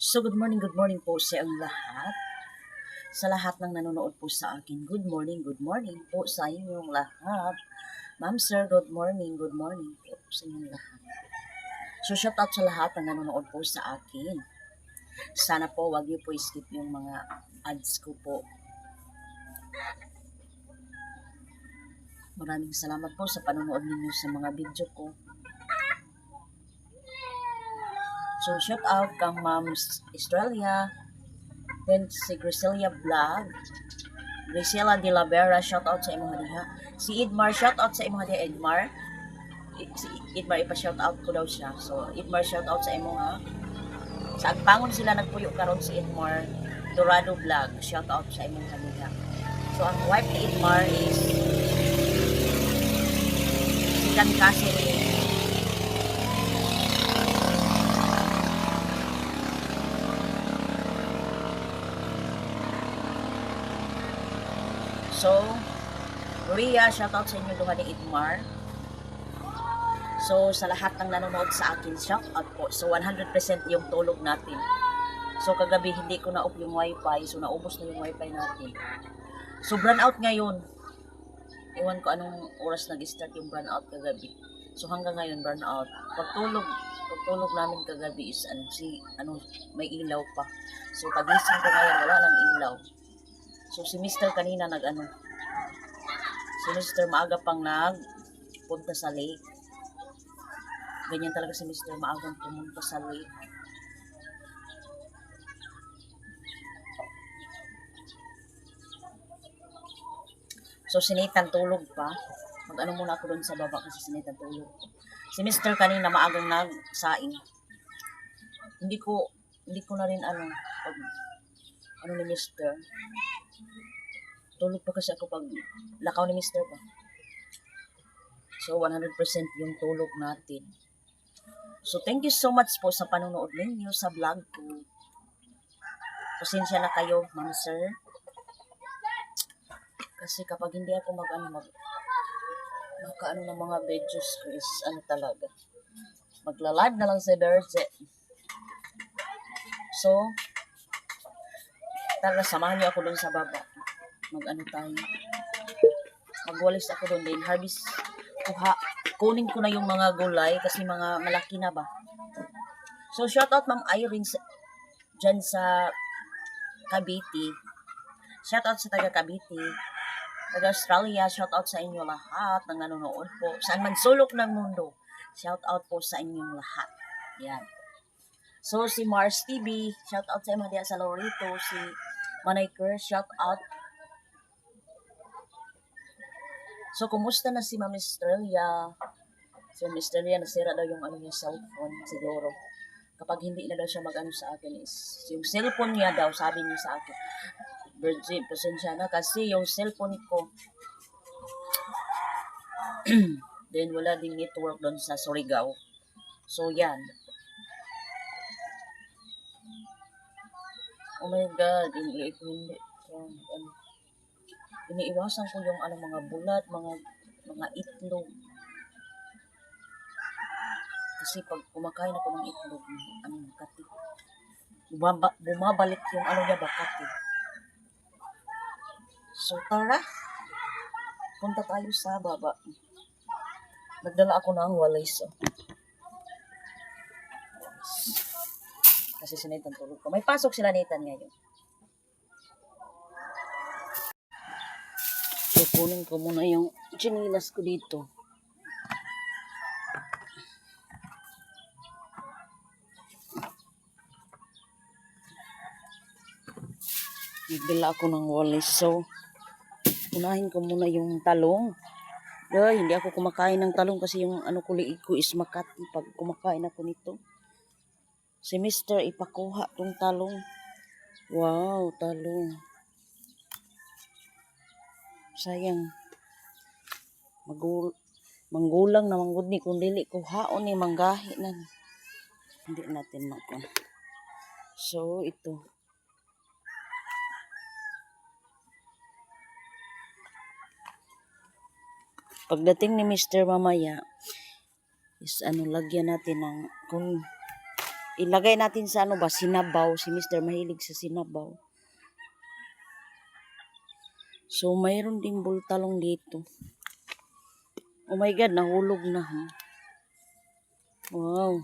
So good morning po sa ang lahat. Sa lahat ng nanonood po sa akin, good morning po sa inyong lahat. Ma'am sir, good morning po sa inyong lahat. So shout out sa lahat ng nanonood po sa akin. Sana po wag niyo po skip yung mga ads ko po. Maraming salamat po sa panonood ninyo sa mga video ko. So shout out kang Ma'am Australia, then si Griselia Vlog, Grisela de la Vera, shout out sa imong diha. Si Idmar, shout out sa imong diha Idmar. Si Idmar ipa-shout out ko daw siya. So Idmar, shout out sa imong ha. Sa Agpangon sila nagpuyo karon si Idmar. Dorado Vlog, shout out sa imong diha. So ang wife ni Idmar is si Kan Catherine. So, Ria, shoutout sa inyo duha ni Idmar. So, sa lahat ng nanonood sa akin, shoutout po. So, 100% yung tulog natin. So, kagabi hindi ko na-off yung wifi. So, naubos na yung wifi natin. So, brownout ngayon. Iwan ko anong oras nag-start yung brownout kagabi. So, hanggang ngayon, brownout. Pagtulog namin kagabi is may ilaw pa. So, pagising ko ngayon, wala nang ilaw. So, si Mr. kanina si Mr. maaga pang punta sa lake. Ganyan talaga si Mr. maagang pumunta sa lake. So, si Nathan tulog pa. Mag-ano muna ako doon sa baba kasi si Nathan tulog. Si Mr. kanina maagang nagsaing. Hindi ko na rin ni Mr. Tulog pa kasi ako pag lakaw ni Mr. pa. So, 100% yung tulog natin. So, thank you so much po sa panonood ninyo sa vlog ko. Pasensya na kayo, ma'am sir. Kasi kapag hindi ako makaano ng mga videos ko is talaga. Magla-live na lang si Berze. So, tara, samahan niyo ako doon sa baba. Tayo. Magwalis ako doon din. Harvest. Kunin ko na yung mga gulay kasi mga malaki na ba. So, shout out Ma'am Irene dyan sa Cavite. Shout out sa taga Cavite. Taga Australia, shout out sa inyo lahat ng nanonood po. Saan man sulok ng mundo. Shout out po sa inyong lahat. Yan. So, si Mars TV, shout out sa mga diya sa Lorito. Si Manay Kerr, shout out. So, kumusta na si Ma'am Australia? Si Ma'am Australia, nasira daw yung niya cellphone, siguro. Kapag hindi na daw siya mag-ano sa akin is, yung cellphone niya daw, sabi niya sa akin, Virgin, pasensya na kasi yung cellphone ko, then wala ding network doon sa Surigao. So, yan. Oh my God, hindi. Iniiwasan ko yung mga bulat, mga itlog. Kasi pag kumakain ako ng itlog, kati. Bumabalik yung niya bakati. So tara, punta tayo sa baba. Nagdala ako ng walis. Kasi si Nathan tulog ko. May pasok sila Nathan ngayon. So, kunin ko muna yung chinilas ko dito. Nagdala ako ng walis. So, unahin ko muna yung talong. Hindi ako kumakain ng talong kasi yung kuliig ko is makati pag kumakain ako nito. Si Mr. ipakuha tong talong. Wow, talong. Sayang. Manggulang na manggod ni kung dili ko haon ni manggahi na. Hindi natin makon. So, ito. Pagdating ni Mr. mamaya, is lagyan natin ng, kung ilagay natin sa ano ba, sinabaw. Si Mr. mahilig sa sinabaw. So, mayroon ding bultalong dito. Oh my God, nahulog na. Huh? Wow.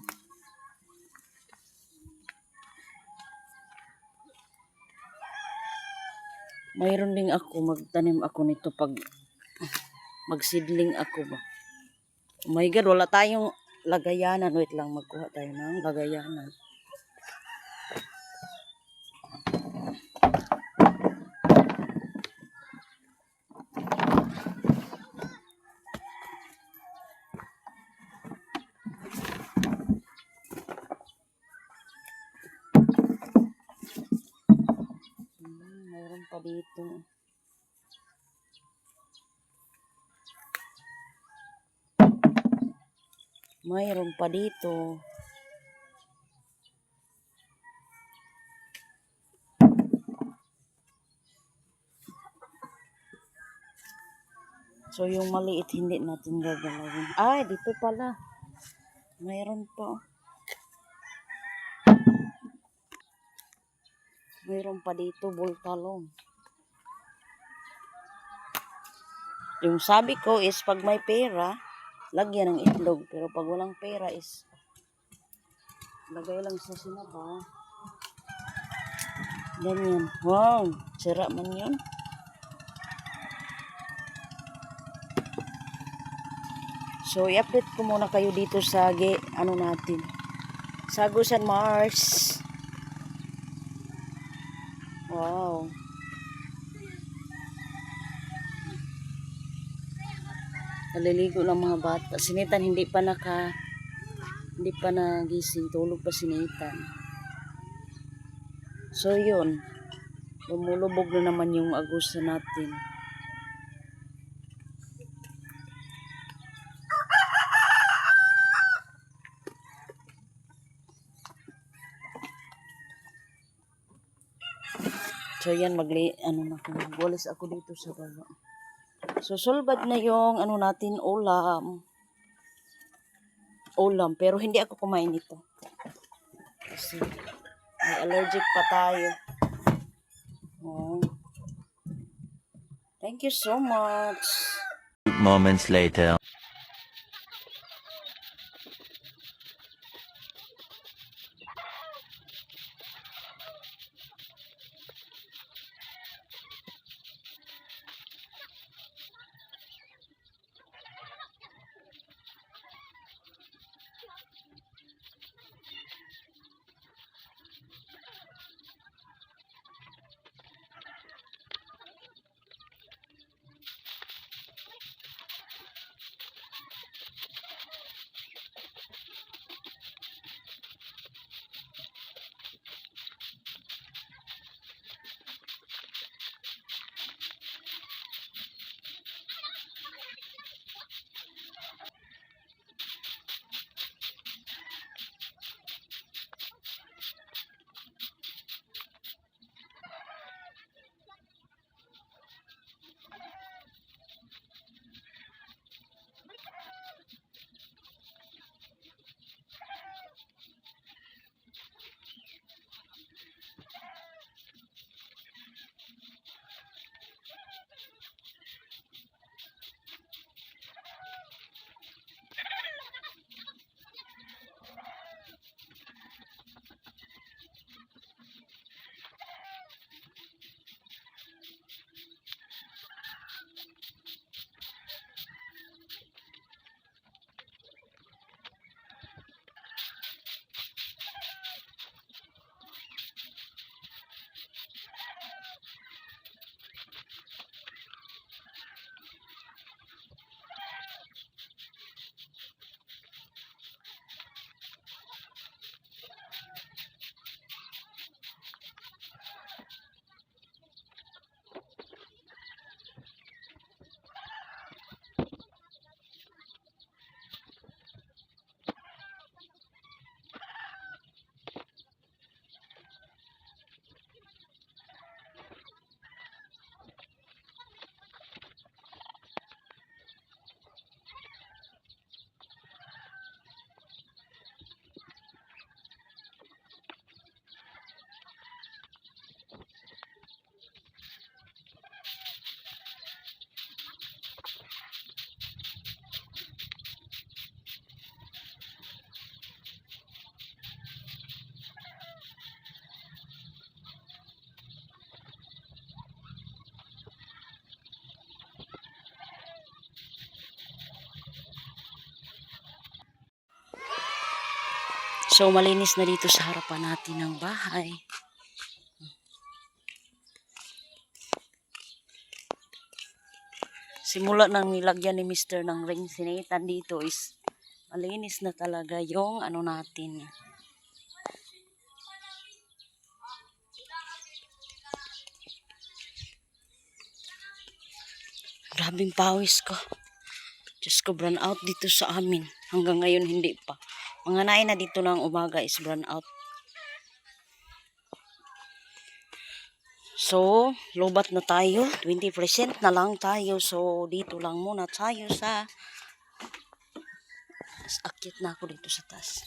Mayroon ding ako, magtanim ako nito pag magsidling ako ba. Oh my God, wala tayong lagayanan. Wait lang, magkuha tayo ng lagayanan. Mayroon pa dito. Mayroon pa dito. So, yung maliit, hindi natin gagalawin. Ay, dito pala. Mayroon pa. Mayroon pa dito, bultalong. Yung sabi ko is, pag may pera, lagyan ng itlog. Pero pag walang pera is, lagay lang sa sinabaw. Ganyan. Wow, sira man yun. So, i-update ko muna kayo dito sa ano natin. Sagusan Mars. Wow. Naliligo ng mga bata. Sinitan hindi pa nagising. Tulog pa sinitan. So, yun. Lumulubog na naman yung agusta natin. So, yan, magwalis ako dito sa baba. So, sulbad na yung, natin, ulam. Pero hindi ako kumain nito. Kasi, may allergic pa tayo. Oh. Thank you so much. Moments later. So, malinis na dito sa harapan natin ng bahay. Simula nang nilagyan ni Mr. ng ring sinitan dito is malinis na talaga yung ano natin. Grabing pawis ko. Diyos ko, brown out dito sa amin. Hanggang ngayon hindi pa. Mga nain na dito ng umaga is brown out. So, lobat na tayo. 20% na lang tayo. So, dito lang muna tayo sa akit na ako dito sa taas.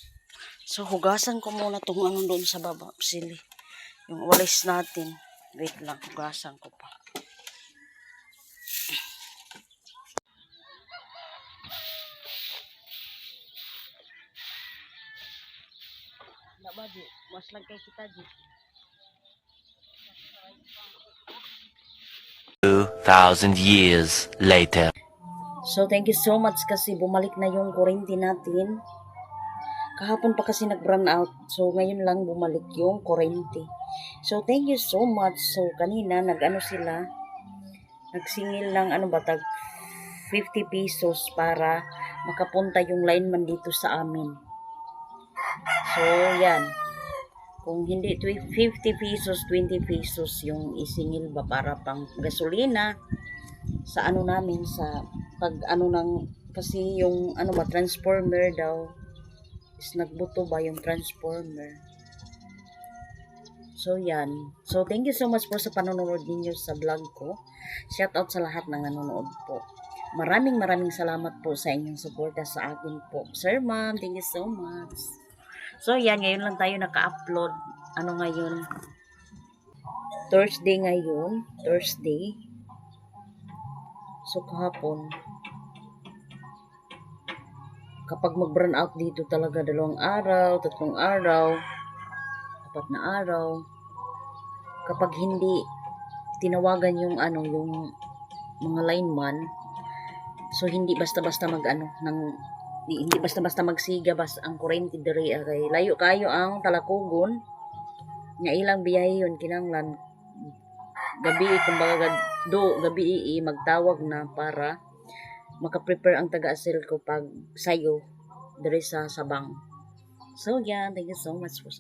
So, hugasan ko muna itong ano doon sa baba. Sili. Yung walis natin. Wait lang, hugasan ko pa. Ba, di? Mas lang kay kita, di. 2,000 years later. So, thank you so much kasi bumalik na yung kurente natin. Kahapon pa kasi nag-brown out. So, ngayon lang bumalik yung kurente. So, thank you so much. So, kanina, nag-ano sila, nagsingil ng ano ba, 50 pesos para makapunta yung lineman dito sa amin. So, yan. Kung hindi 50 pesos, 20 pesos yung isingil ba para pang gasolina sa ano namin, sa pag ano ng, kasi yung ano ba, transformer daw is nagbuto ba yung transformer. So, yan. So, thank you so much po sa panonood ninyo sa vlog ko. Shout out sa lahat ng nanonood po. Maraming salamat po sa inyong suporta sa akin po. Sir, ma'am, thank you so much. So, yan. Ngayon lang tayo naka-upload. Ano ngayon? Thursday ngayon. Thursday. So, kahapon. Kapag mag-burn out dito talaga 2 araw, 3 araw, 4 na araw. Kapag hindi tinawagan yung ano, yung mga lineman, so hindi basta-basta mag-ano, hindi basta-basta magsiga bas ang kurente diri kay layo kayo ang Talakugon. Nga ilang biyahe yun kinanglan gabi kumbaga gabi magtawag na para maka-prepare ang taga-asil ko pag sayo diri sa Sabang. So, yeah, thank you so much for